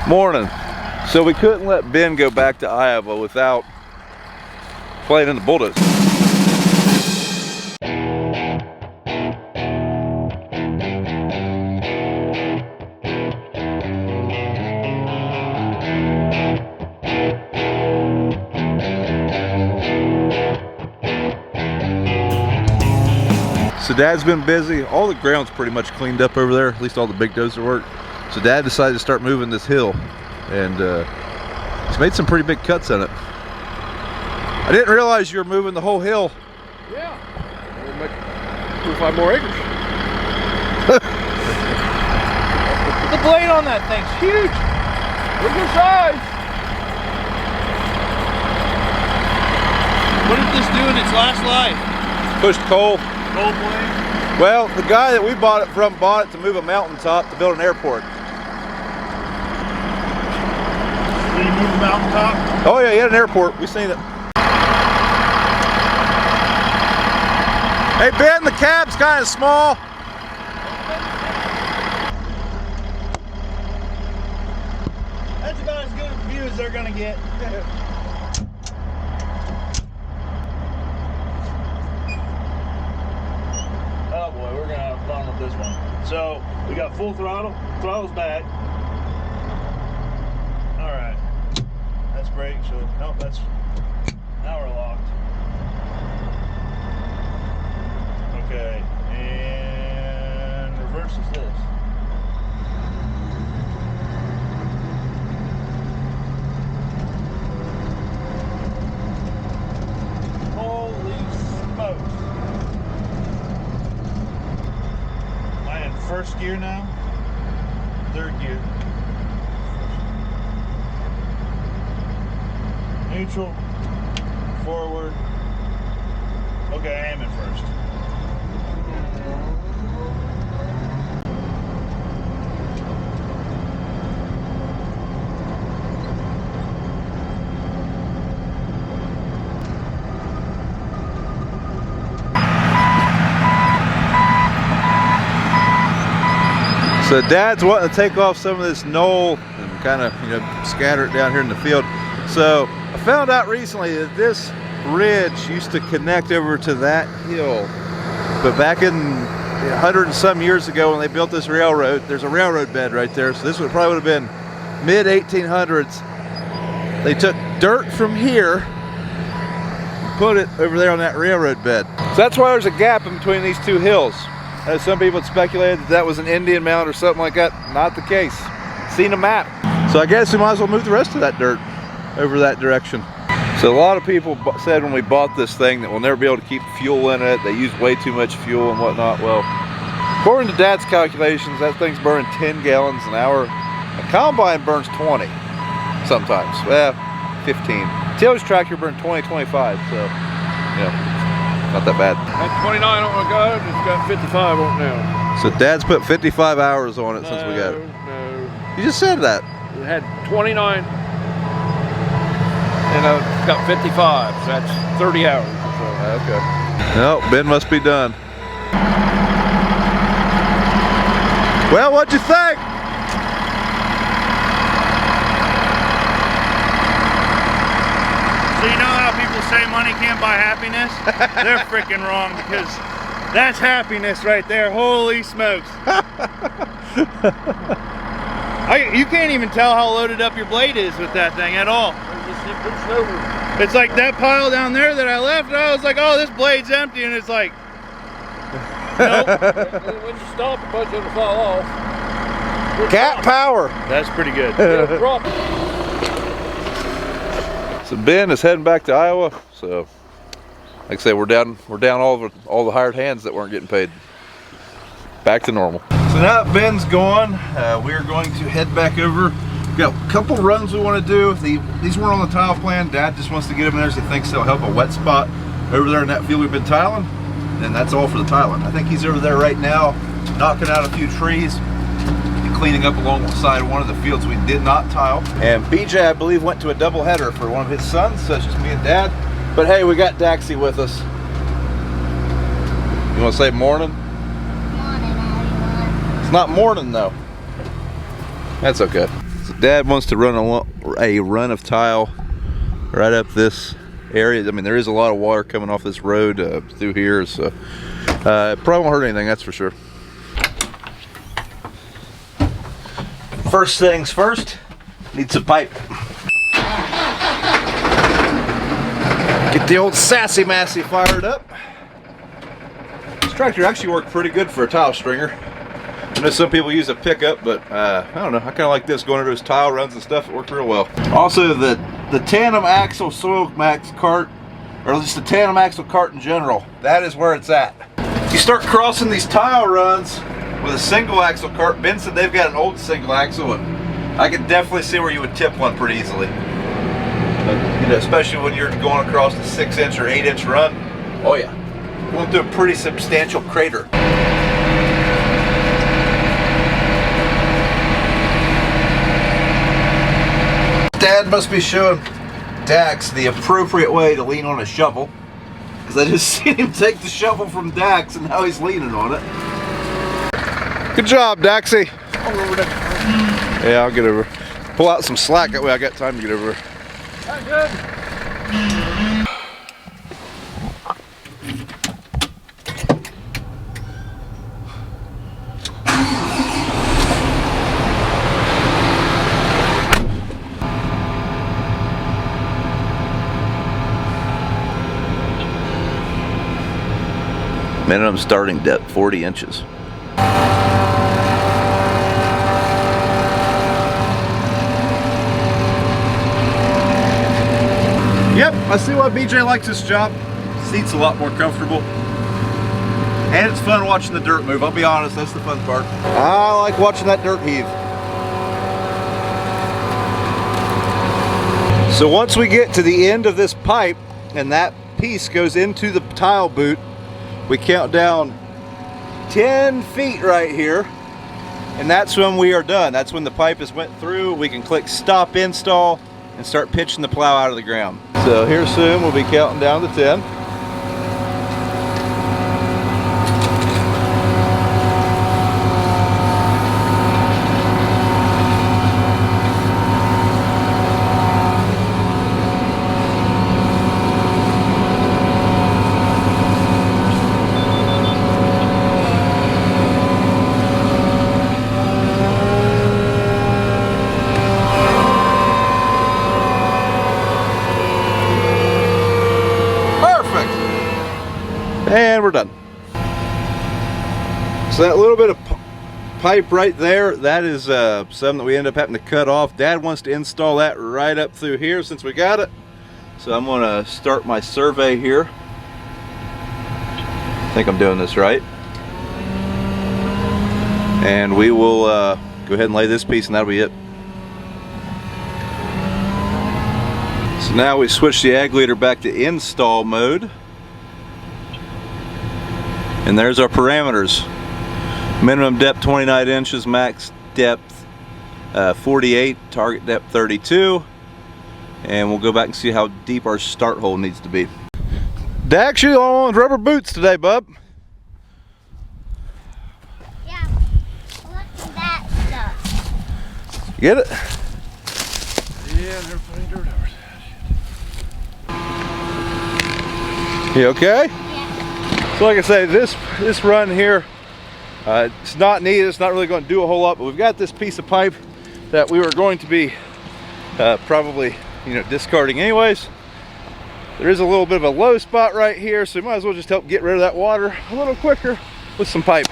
Morning. So we couldn't let Ben go back to Iowa without playing in the bulldozer. So Dad's been busy. All the ground's pretty much cleaned up over there, at least all the big dozer work. So Dad decided to start moving this hill, and he's made some pretty big cuts on it. I didn't realize you were moving the whole hill. Yeah, we'll make 5 more acres. The blade on that thing's huge. Look at the size. What did this do in its last life? Pushed coal. Coal blade? Well, the guy that we bought it from bought it to move a mountaintop to build an airport. Did he move the mountaintop? Oh yeah, he had an airport. We seen it. Hey Ben, the cab's kind of small. That's about as good a view as they're gonna get. Oh boy, we're gonna have fun with this one. So we got full throttle. Throttle's back. All right. That's brake. So nope, that's now we're locked. Okay, and reverse is this. Holy smokes. Am I in first gear now? Third gear. Neutral. Forward. Okay, I am in first. So Dad's wanting to take off some of this knoll and kind of, scatter it down here in the field. So I found out recently that this ridge used to connect over to that hill. But back in 100 and some years ago when they built this railroad, there's a railroad bed right there. So this probably would have been mid-1800s. They took dirt from here and put it over there on that railroad bed. So that's why there's a gap in between these two hills. As some people had speculated that was an Indian mound or something like that. Not the case. Seen a map. So I guess we might as well move the rest of that dirt over that direction. So a lot of people said when we bought this thing that we'll never be able to keep fuel in it. They use way too much fuel and whatnot. Well, according to Dad's calculations, that thing's burning 10 gallons an hour. A combine burns 20 sometimes. Well, 15. Taylor's tractor burned 20, 25. So, not that bad. At 29 on my guard, it's got 55 on it now. So Dad's put 55 hours on it since we got it. No. You just said that. It had 29 and it's got 55, so that's 30 hours. Okay. No, Ben must be done. Well, what'd you think? So you know how people say money can't buy happiness? They're freaking wrong, because that's happiness right there. Holy smokes. You can't even tell how loaded up your blade is with that thing at all. It's like that pile down there that I left, I was like, oh, this blade's empty, and it's like, nope. When you stop, the bunch will fall off. Cat power. That's pretty good. Drop it. So Ben is heading back to Iowa. So, like I say, we're down all the hired hands that weren't getting paid. Back to normal. So now that Ben's gone, we are going to head back over. We've got a couple runs we want to do. These weren't on the tile plan. Dad just wants to get them in there so he thinks they'll help a wet spot over there in that field we've been tiling. And that's all for the tiling. I think he's over there right now knocking out a few trees and cleaning up along the side of one of the fields we did not tile. And BJ, I believe, went to a double header for one of his sons, so it's just me and Dad. But hey, we got Daxie with us. You want to say morning? Morning, everyone. It's not morning though. That's okay. So Dad wants to run a run of tile right up this area. I mean, there is a lot of water coming off this road through here, so it probably won't hurt anything, that's for sure. First things first, need some pipe. Get the old Sassy Massey fired up. This tractor actually worked pretty good for a tile stringer. I know some people use a pickup, but I don't know. I kind of like this going into those tile runs and stuff. It worked real well. Also, the tandem axle soil max cart, or just the tandem axle cart in general, that is where it's at. You start crossing these tile runs with a single axle cart. Benson, they've got an old single axle, and I can definitely see where you would tip one pretty easily. But, you know, especially when you're going across a 6-inch or 8-inch run. Oh yeah, going through a pretty substantial crater. Dad must be showing Dax the appropriate way to lean on a shovel, because I just seen him take the shovel from Dax and now he's leaning on it. Good job, Daxie. Yeah, I'll get over. Pull out some slack, that way I got time to get over. Not good. Minimum starting depth 40 inches. Yep, I see why BJ likes this job. Seat's a lot more comfortable. And it's fun watching the dirt move. I'll be honest, that's the fun part. I like watching that dirt heave. So once we get to the end of this pipe and that piece goes into the tile boot, we count down 10 feet right here, and that's when we are done. That's when the pipe has went through. We can click stop install and start pitching the plow out of the ground. So here soon we'll be counting down to 10. And we're done. So that little bit of pipe right there, that is some that we end up having to cut off. Dad wants to install that right up through here since we got it. So I'm going to start my survey here. I think I'm doing this right. And we will go ahead and lay this piece and that'll be it. So now we switch the ag leader back to install mode. And there's our parameters. Minimum depth 29 inches, max depth 48, target depth 32. And we'll go back and see how deep our start hole needs to be. Dax, you on rubber boots today, bub. Yeah, look at that stuff. Get it? Yeah, they're putting dirt over. You okay? Yeah. So like I say, this run here, it's not needed. It's not really going to do a whole lot, but we've got this piece of pipe that we were going to be probably, you know, discarding anyways. There is a little bit of a low spot right here, so we might as well just help get rid of that water a little quicker with some pipe.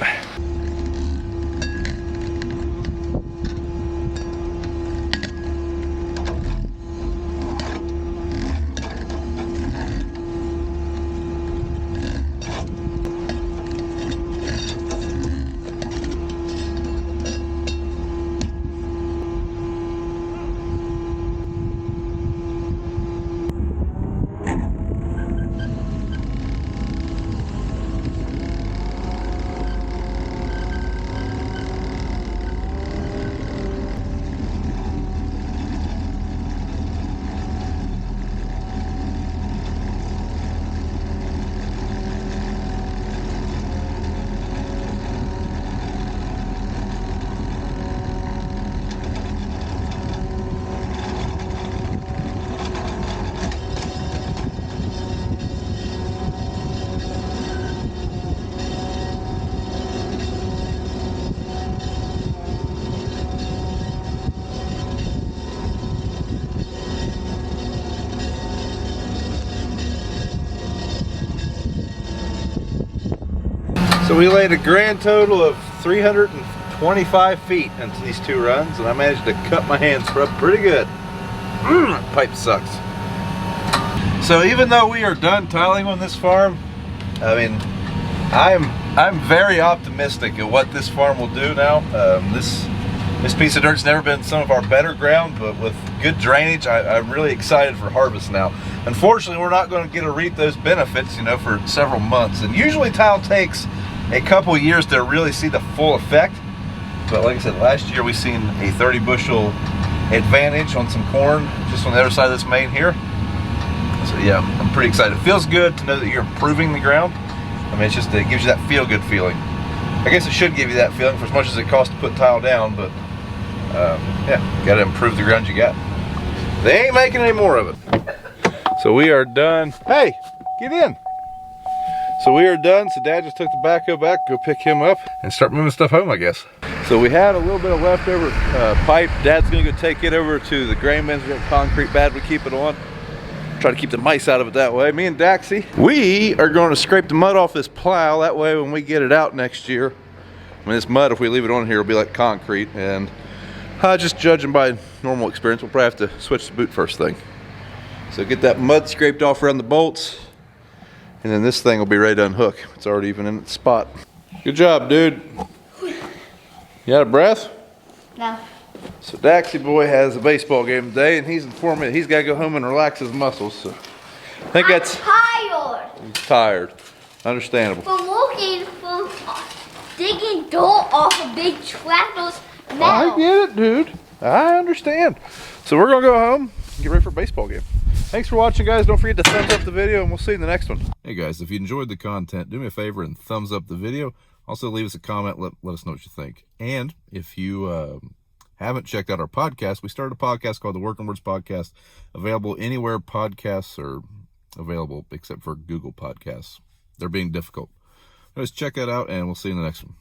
So we laid a grand total of 325 feet into these 2 runs, and I managed to cut my hand scrub pretty good. Pipe sucks. So even though we are done tiling on this farm, I mean, I'm very optimistic at what this farm will do now. This piece of dirt's never been some of our better ground, but with good drainage, I'm really excited for harvest now. Unfortunately, we're not going to get to reap those benefits, you know, for several months. And usually tile takes a couple years to really see the full effect. But like I said, last year we seen a 30 bushel advantage on some corn just on the other side of this main here. So yeah, I'm pretty excited. It feels good to know that you're improving the ground. I mean, it's just, it gives you that feel-good feeling. I guess it should give you that feeling for as much as it costs to put tile down, but yeah, got to improve the ground you got. They ain't making any more of it. So we are done. Hey, get in. So we are done. So Dad just took the backhoe back, go pick him up and start moving stuff home, I guess. So we had a little bit of leftover pipe. Dad's gonna go take it over to the grain bins. We got concrete pad, we keep it on. Try to keep the mice out of it that way. Me and Daxie, we are going to scrape the mud off this plow. That way when we get it out next year, I mean, this mud, if we leave it on here, will be like concrete. And just judging by normal experience, we'll probably have to switch the boot first thing. So get that mud scraped off around the bolts, and then this thing will be ready to unhook. It's already even in its spot. Good job, dude. You out of breath? No. So Daxie boy has a baseball game today, and he's informed me that he's got to go home and relax his muscles. So I think I'm tired. He's tired. Understandable. From walking, from digging dirt off a big tractor's metal. I get it, dude. I understand. So we're gonna go home and get ready for a baseball game. Thanks for watching, guys. Don't forget to thumbs up the video, and we'll see you in the next one. Hey guys, if you enjoyed the content, do me a favor and thumbs up the video. Also leave us a comment, let us know what you think. And if you haven't checked out our podcast, we started a podcast called the Working Words Podcast, available anywhere podcasts are available except for Google Podcasts. They're being difficult. Let's check that out, and we'll see you in the next one.